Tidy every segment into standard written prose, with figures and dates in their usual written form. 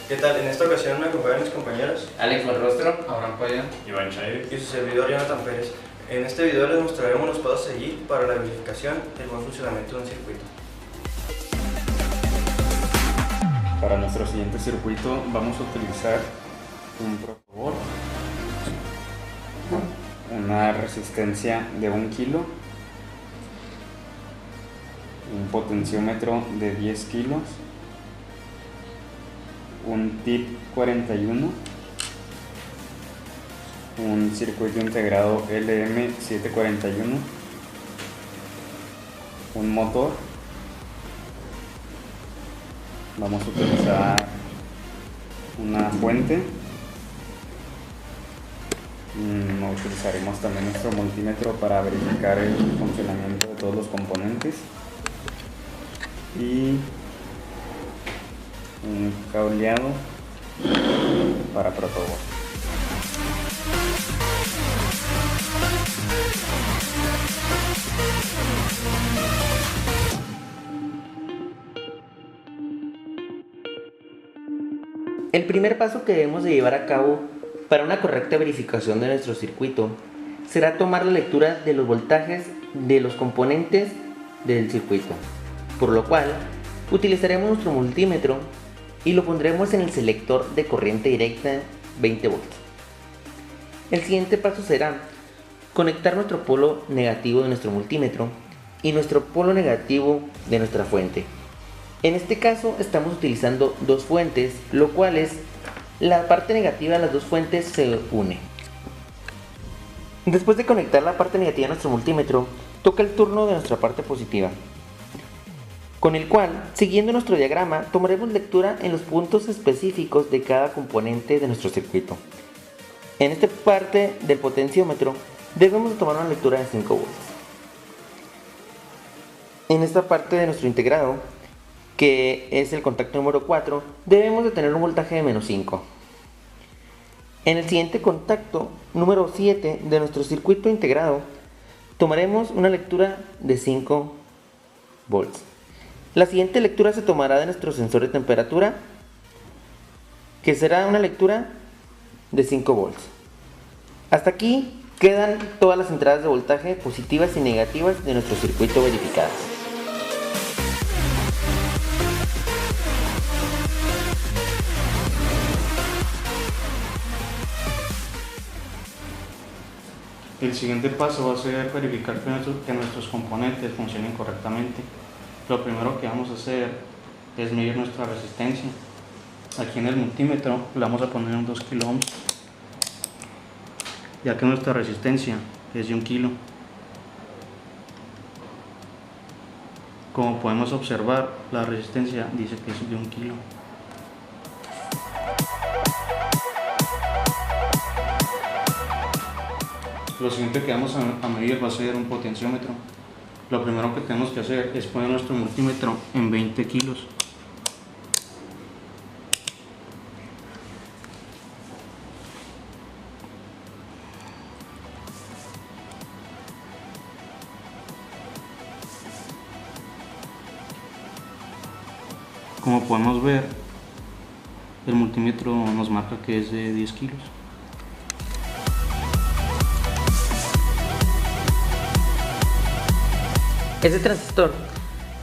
¿Qué tal? En esta ocasión me acompañan mis compañeros Alex Valrostro, Abraham Paya, Iván Chair y su servidor Jonathan Pérez. En este video les mostraremos los pasos a seguir para la verificación del buen funcionamiento de un circuito. para nuestro siguiente circuito vamos a utilizar un protobor, una resistencia de 1 kilo, un potenciómetro de 10 kilos, un TIP 41, un circuito integrado LM741, un motor. Vamos a utilizar una fuente. Utilizaremos también nuestro multímetro para verificar el funcionamiento de todos los componentes y un cableado para protobor. El primer paso que debemos de llevar a cabo para una correcta verificación de nuestro circuito será tomar la lectura de los voltajes de los componentes del circuito, por lo cual utilizaremos nuestro multímetro y lo pondremos en el selector de corriente directa 20 volts. El siguiente paso será conectar nuestro polo negativo de nuestro multímetro y nuestro polo negativo de nuestra fuente. En este caso estamos utilizando dos fuentes, lo cual es la parte negativa de las dos fuentes se une. Después de conectar la parte negativa a nuestro multímetro, toca el turno de nuestra parte positiva, con el cual, siguiendo nuestro diagrama, tomaremos lectura en los puntos específicos de cada componente de nuestro circuito. En esta parte del potenciómetro debemos tomar una lectura de 5 volts. En esta parte de nuestro integrado, que es el contacto número 4, debemos de tener un voltaje de menos 5. En el siguiente contacto, número 7 de nuestro circuito integrado, tomaremos una lectura de 5 volts. La siguiente lectura se tomará de nuestro sensor de temperatura, que será una lectura de 5 volts. Hasta aquí quedan todas las entradas de voltaje positivas y negativas de nuestro circuito verificadas. El siguiente paso va a ser verificar que nuestros componentes funcionen correctamente. Lo primero que vamos a hacer es medir nuestra resistencia. Aquí en el multímetro le vamos a poner un 2 kilo ohms, ya que nuestra resistencia es de 1 kilo. Como podemos observar, la resistencia dice que es de 1 kilo. Lo siguiente que vamos a medir va a ser un potenciómetro. Lo primero que tenemos que hacer es poner nuestro multímetro en 20 kilos. Como podemos ver, el multímetro nos marca que es de 10 kilos. Este transistor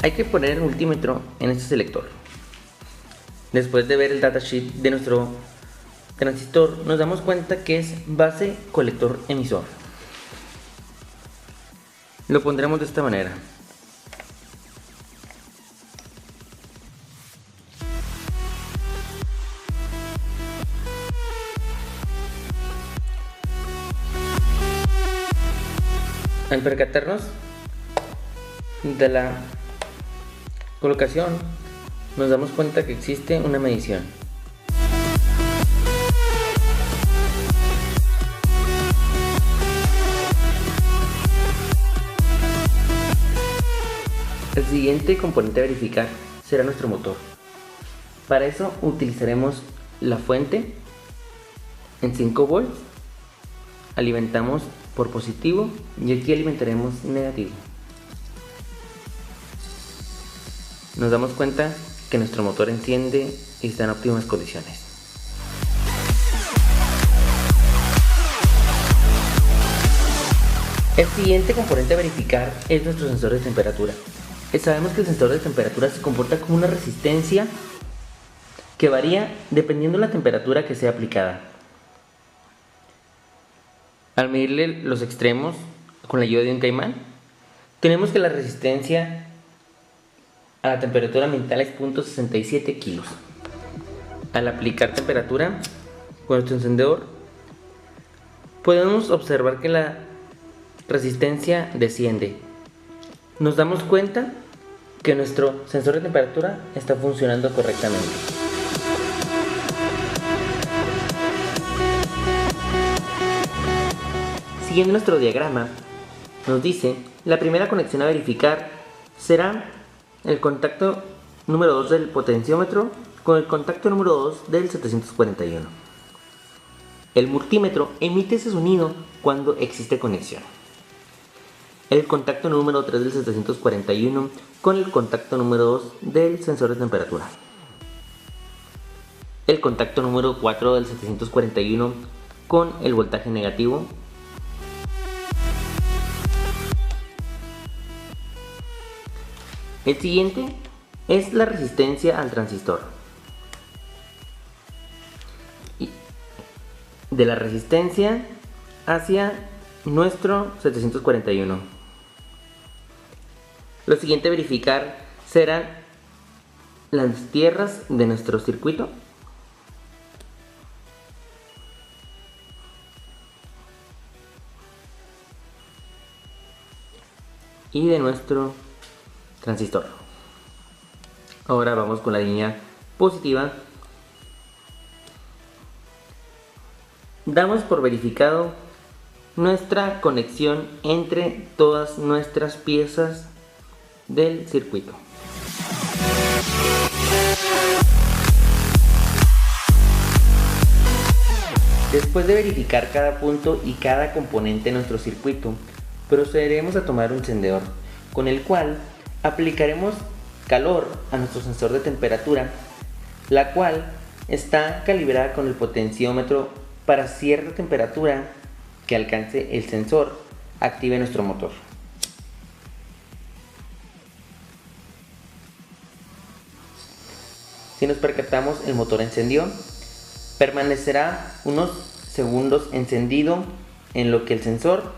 hay que poner el multímetro en este selector. Después de ver el datasheet de nuestro transistor, nos damos cuenta que es base colector emisor. Lo pondremos de esta manera. Al percatarnos de la colocación, nos damos cuenta que existe una medición. El siguiente componente a verificar será nuestro motor. Para eso utilizaremos la fuente en 5 volts, alimentamos por positivo y aquí alimentaremos negativo. Nos damos cuenta que nuestro motor enciende y está en óptimas condiciones. El siguiente componente a verificar es nuestro sensor de temperatura. Sabemos que el sensor de temperatura se comporta como una resistencia que varía dependiendo de la temperatura que sea aplicada. Al medirle los extremos con la ayuda de un caimán, tenemos que la resistencia a la temperatura ambiental es 0.67 kilos. Al aplicar temperatura con nuestro encendedor, podemos observar que la resistencia desciende. Nos damos cuenta que nuestro sensor de temperatura está funcionando correctamente. Siguiendo nuestro diagrama, nos dice la primera conexión a verificar será el contacto número 2 del potenciómetro con el contacto número 2 del 741. El multímetro emite ese sonido cuando existe conexión. El contacto número 3 del 741 con el contacto número 2 del sensor de temperatura. El contacto número 4 del 741 con el voltaje negativo. El siguiente es la resistencia al transistor. De la resistencia hacia nuestro 741. Lo siguiente a verificar serán las tierras de nuestro circuito. Y de nuestro transistor. Ahora vamos con la línea positiva. Damos por verificado nuestra conexión entre todas nuestras piezas del circuito. Después de verificar cada punto y cada componente de nuestro circuito, procederemos a tomar un encendedor con el cual aplicaremos calor a nuestro sensor de temperatura, la cual está calibrada con el potenciómetro para cierta temperatura que alcance el sensor, active nuestro motor. Si nos percatamos, el motor encendió, permanecerá unos segundos encendido en lo que el sensor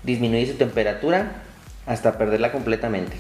disminuye su temperatura hasta perderla completamente.